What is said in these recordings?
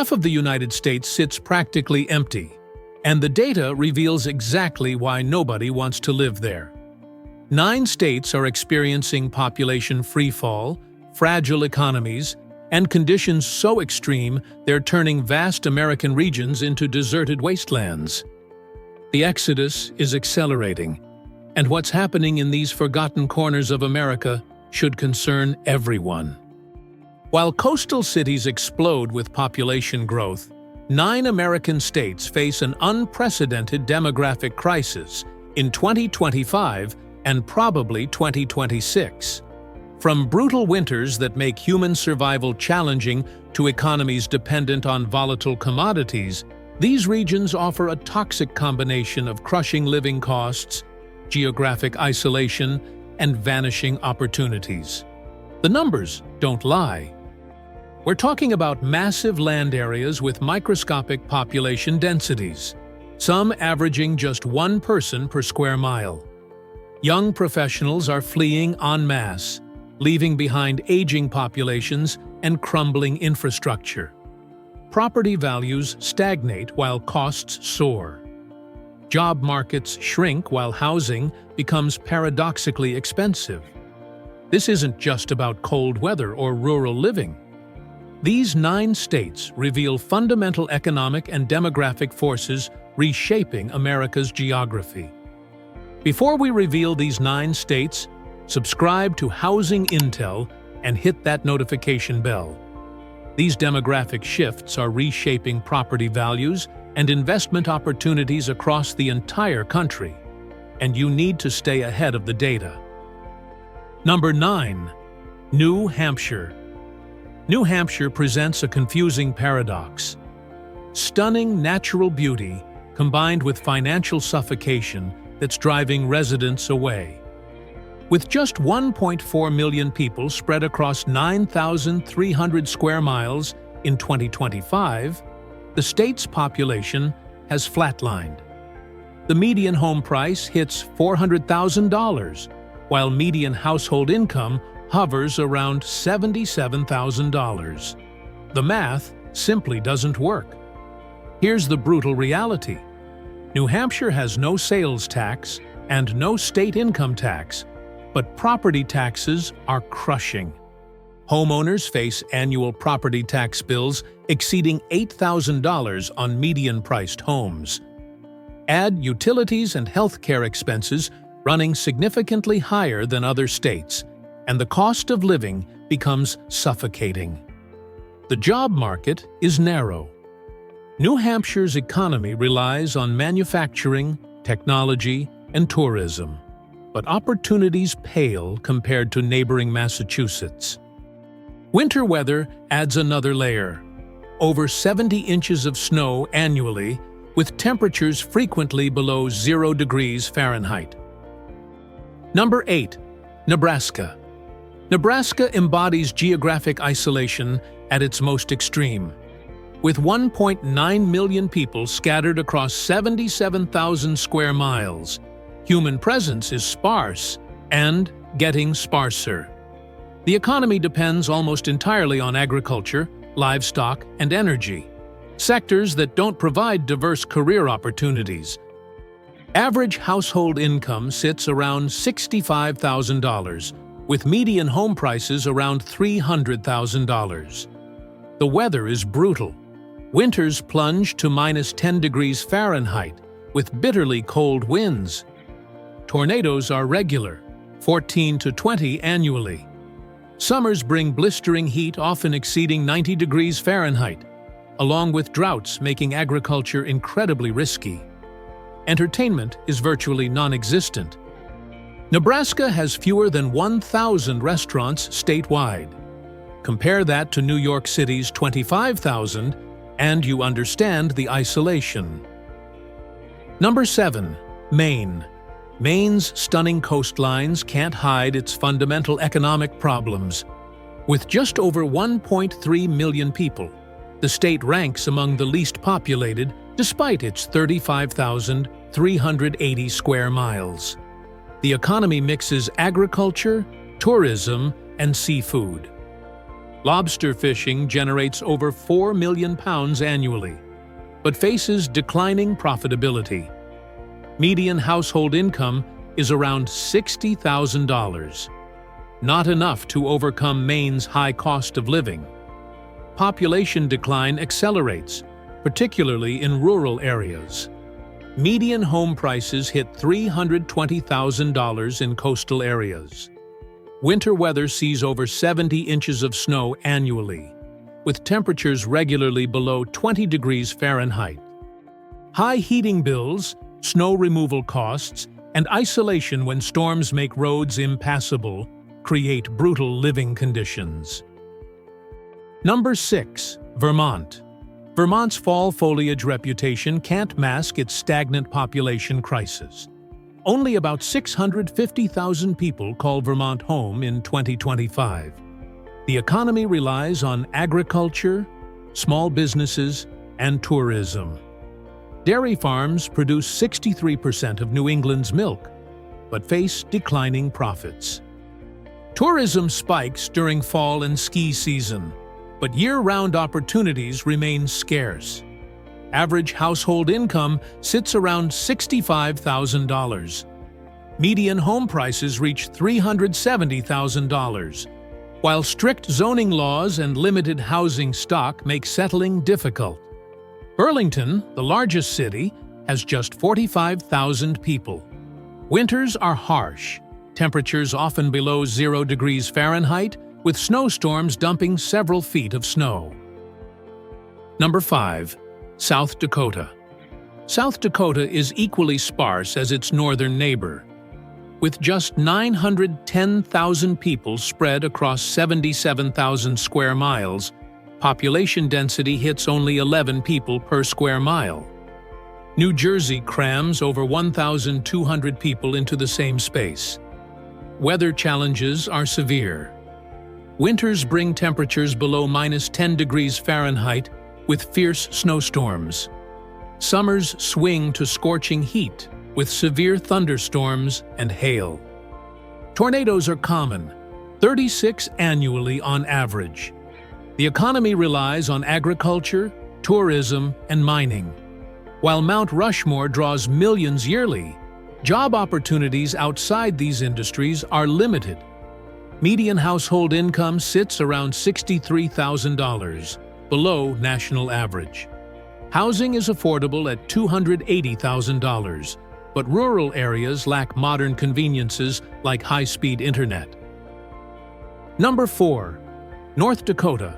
Half of the United States sits practically empty, and the data reveals exactly why nobody wants to live there. 9 states are experiencing population freefall, fragile economies, and conditions so extreme they're turning vast American regions into deserted wastelands. The exodus is accelerating, and what's happening in these forgotten corners of America should concern everyone. While coastal cities explode with population growth, 9 American states face an unprecedented demographic crisis in 2025 and probably 2026. From brutal winters that make human survival challenging to economies dependent on volatile commodities, these regions offer a toxic combination of crushing living costs, geographic isolation, and vanishing opportunities. The numbers don't lie. We're talking about massive land areas with microscopic population densities, some averaging just 1 person per square mile. Young professionals are fleeing en masse, leaving behind aging populations and crumbling infrastructure. Property values stagnate while costs soar. Job markets shrink while housing becomes paradoxically expensive. This isn't just about cold weather or rural living. These 9 states reveal fundamental economic and demographic forces reshaping America's geography. Before we reveal these 9 states, subscribe to Housing Intel and hit that notification bell. These demographic shifts are reshaping property values and investment opportunities across the entire country, and you need to stay ahead of the data. Number 9. New Hampshire. New Hampshire presents a confusing paradox. Stunning natural beauty combined with financial suffocation that's driving residents away. With just 1.4 million people spread across 9,300 square miles in 2025, the state's population has flatlined. The median home price hits $400,000, while median household income hovers around $77,000. The math simply doesn't work. Here's the brutal reality. New Hampshire has no sales tax and no state income tax, but property taxes are crushing. Homeowners face annual property tax bills exceeding $8,000 on median-priced homes. Add utilities and healthcare expenses running significantly higher than other states, and the cost of living becomes suffocating. The job market is narrow. New Hampshire's economy relies on manufacturing, technology, and tourism, but opportunities pale compared to neighboring Massachusetts. Winter weather adds another layer. Over 70 inches of snow annually, with temperatures frequently below 0 degrees Fahrenheit. Number 8. Nebraska. Nebraska embodies geographic isolation at its most extreme. With 1.9 million people scattered across 77,000 square miles, human presence is sparse and getting sparser. The economy depends almost entirely on agriculture, livestock, and energy, sectors that don't provide diverse career opportunities. Average household income sits around $65,000, with median home prices around $300,000. The weather is brutal. Winters plunge to -10 degrees Fahrenheit, with bitterly cold winds. Tornadoes are regular, 14 to 20 annually. Summers bring blistering heat often exceeding 90 degrees Fahrenheit, along with droughts making agriculture incredibly risky. Entertainment is virtually non-existent. Nebraska has fewer than 1,000 restaurants statewide. Compare that to New York City's 25,000, and you understand the isolation. Number 7. Maine. Maine's stunning coastlines can't hide its fundamental economic problems. With just over 1.3 million people, the state ranks among the least populated despite its 35,380 square miles. The economy mixes agriculture, tourism, and seafood. Lobster fishing generates over 4 million pounds annually, but faces declining profitability. Median household income is around $60,000. Not enough to overcome Maine's high cost of living. Population decline accelerates, particularly in rural areas. Median home prices hit $320,000 in coastal areas. Winter weather sees over 70 inches of snow annually, with temperatures regularly below 20 degrees Fahrenheit. High heating bills, snow removal costs, and isolation when storms make roads impassable create brutal living conditions. Number 6. Vermont. Vermont's fall foliage reputation can't mask its stagnant population crisis. Only about 650,000 people call Vermont home in 2025. The economy relies on agriculture, small businesses, and tourism. Dairy farms produce 63% of New England's milk, but face declining profits. Tourism spikes during fall and ski season, but year-round opportunities remain scarce. Average household income sits around $65,000. Median home prices reach $370,000, while strict zoning laws and limited housing stock make settling difficult. Burlington, the largest city, has just 45,000 people. Winters are harsh, temperatures often below 0 degrees Fahrenheit, with snowstorms dumping several feet of snow. Number 5. South Dakota. South Dakota is equally sparse as its northern neighbor. With just 910,000 people spread across 77,000 square miles, population density hits only 11 people per square mile. New Jersey crams over 1,200 people into the same space. Weather challenges are severe. Winters bring temperatures below -10 degrees Fahrenheit with fierce snowstorms. Summers swing to scorching heat with severe thunderstorms and hail. Tornadoes are common, 36 annually on average. The economy relies on agriculture, tourism, and mining. While Mount Rushmore draws millions yearly, job opportunities outside these industries are limited. Median household income sits around $63,000, below national average. Housing is affordable at $280,000, but rural areas lack modern conveniences like high-speed internet. Number 4. North Dakota.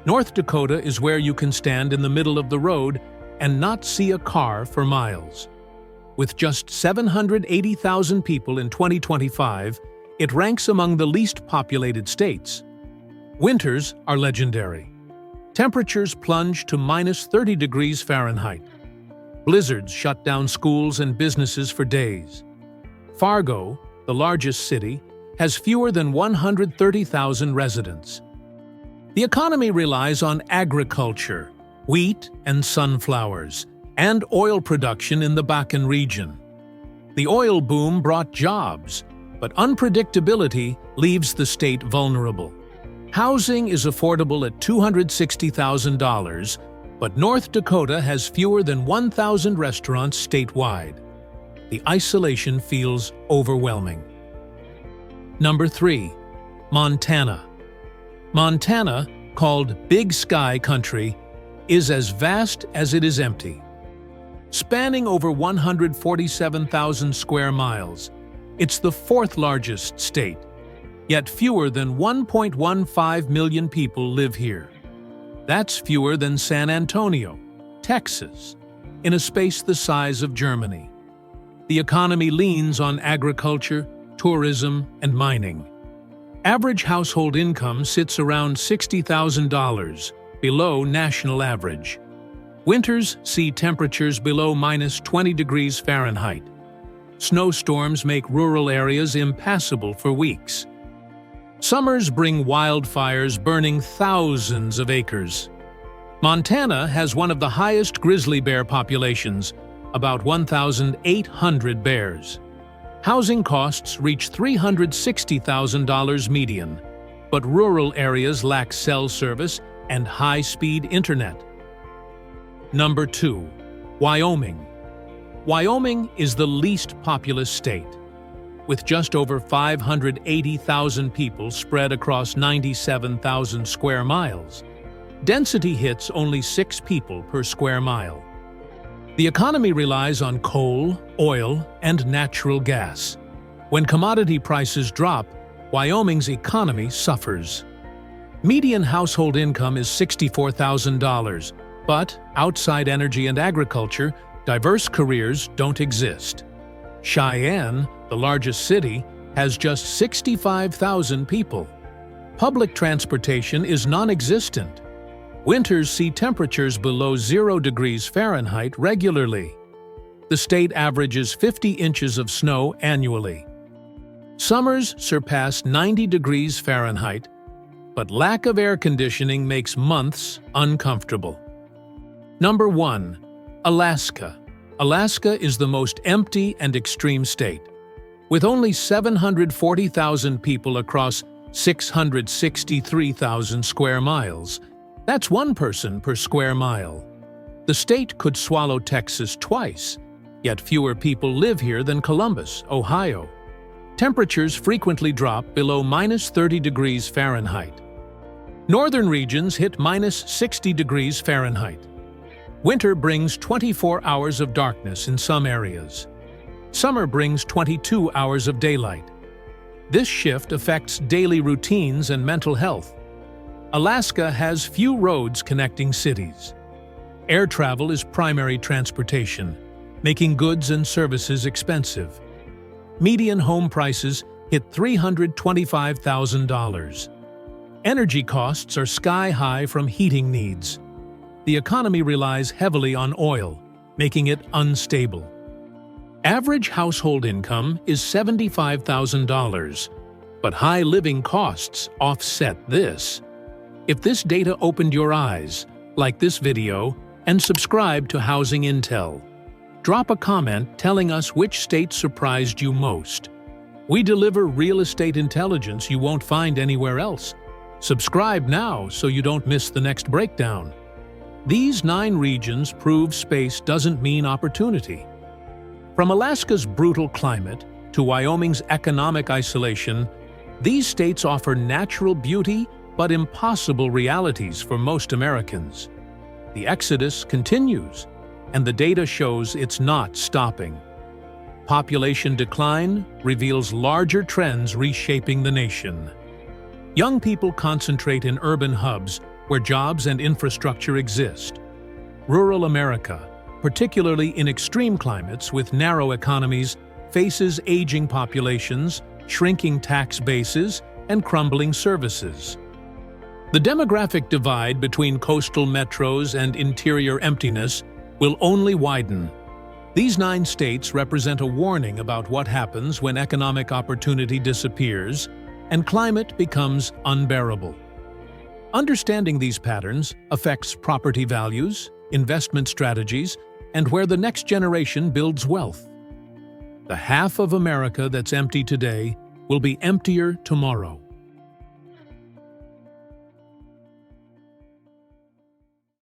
North Dakota is where you can stand in the middle of the road and not see a car for miles. With just 780,000 people in 2025, it ranks among the least populated states. Winters are legendary. Temperatures plunge to -30 degrees Fahrenheit. Blizzards shut down schools and businesses for days. Fargo, the largest city, has fewer than 130,000 residents. The economy relies on agriculture, wheat and sunflowers, and oil production in the Bakken region. The oil boom brought jobs, but unpredictability leaves the state vulnerable. Housing is affordable at $260,000, but North Dakota has fewer than 1,000 restaurants statewide. The isolation feels overwhelming. Number 3. Montana. Montana, called Big Sky Country, is as vast as it is empty. Spanning over 147,000 square miles, it's the fourth largest state, yet fewer than 1.15 million people live here. That's fewer than San Antonio, Texas, in a space the size of Germany. The economy leans on agriculture, tourism, and mining. Average household income sits around $60,000, below national average. Winters see temperatures below -20 degrees Fahrenheit. Snowstorms make rural areas impassable for weeks. Summers bring wildfires burning thousands of acres. Montana has one of the highest grizzly bear populations, about 1,800 bears. Housing costs reach $360,000 median, but rural areas lack cell service and high-speed internet. Number 2. Wyoming. Wyoming is the least populous state, with just over 580,000 people spread across 97,000 square miles. Density hits only 6 people per square mile. The economy relies on coal, oil, and natural gas. When commodity prices drop, Wyoming's economy suffers. Median household income is $64,000, but outside energy and agriculture, diverse careers don't exist. Cheyenne, the largest city, has just 65,000 people. Public transportation is non-existent. Winters see temperatures below 0 degrees Fahrenheit regularly. The state averages 50 inches of snow annually. Summers surpass 90 degrees Fahrenheit, but lack of air conditioning makes months uncomfortable. Number 1. Alaska. Alaska is the most empty and extreme state. With only 740,000 people across 663,000 square miles, that's 1 person per square mile. The state could swallow Texas twice, yet fewer people live here than Columbus, Ohio. Temperatures frequently drop below -30 degrees Fahrenheit. Northern regions hit -60 degrees Fahrenheit. Winter brings 24 hours of darkness in some areas. Summer brings 22 hours of daylight. This shift affects daily routines and mental health. Alaska has few roads connecting cities. Air travel is primary transportation, making goods and services expensive. Median home prices hit $325,000. Energy costs are sky-high from heating needs. The economy relies heavily on oil, making it unstable. Average household income is $75,000, but high living costs offset this. If this data opened your eyes, like this video and subscribe to Housing Intel. Drop a comment telling us which state surprised you most. We deliver real estate intelligence you won't find anywhere else. Subscribe now so you don't miss the next breakdown. These 9 regions prove space doesn't mean opportunity. From Alaska's brutal climate to Wyoming's economic isolation, these states offer natural beauty but impossible realities for most Americans. The exodus continues, and the data shows it's not stopping. Population decline reveals larger trends reshaping the nation. Young people concentrate in urban hubs where jobs and infrastructure exist. Rural America, particularly in extreme climates with narrow economies, faces aging populations, shrinking tax bases, and crumbling services. The demographic divide between coastal metros and interior emptiness will only widen. These 9 states represent a warning about what happens when economic opportunity disappears and climate becomes unbearable. Understanding these patterns affects property values, investment strategies, and where the next generation builds wealth. The half of America that's empty today will be emptier tomorrow.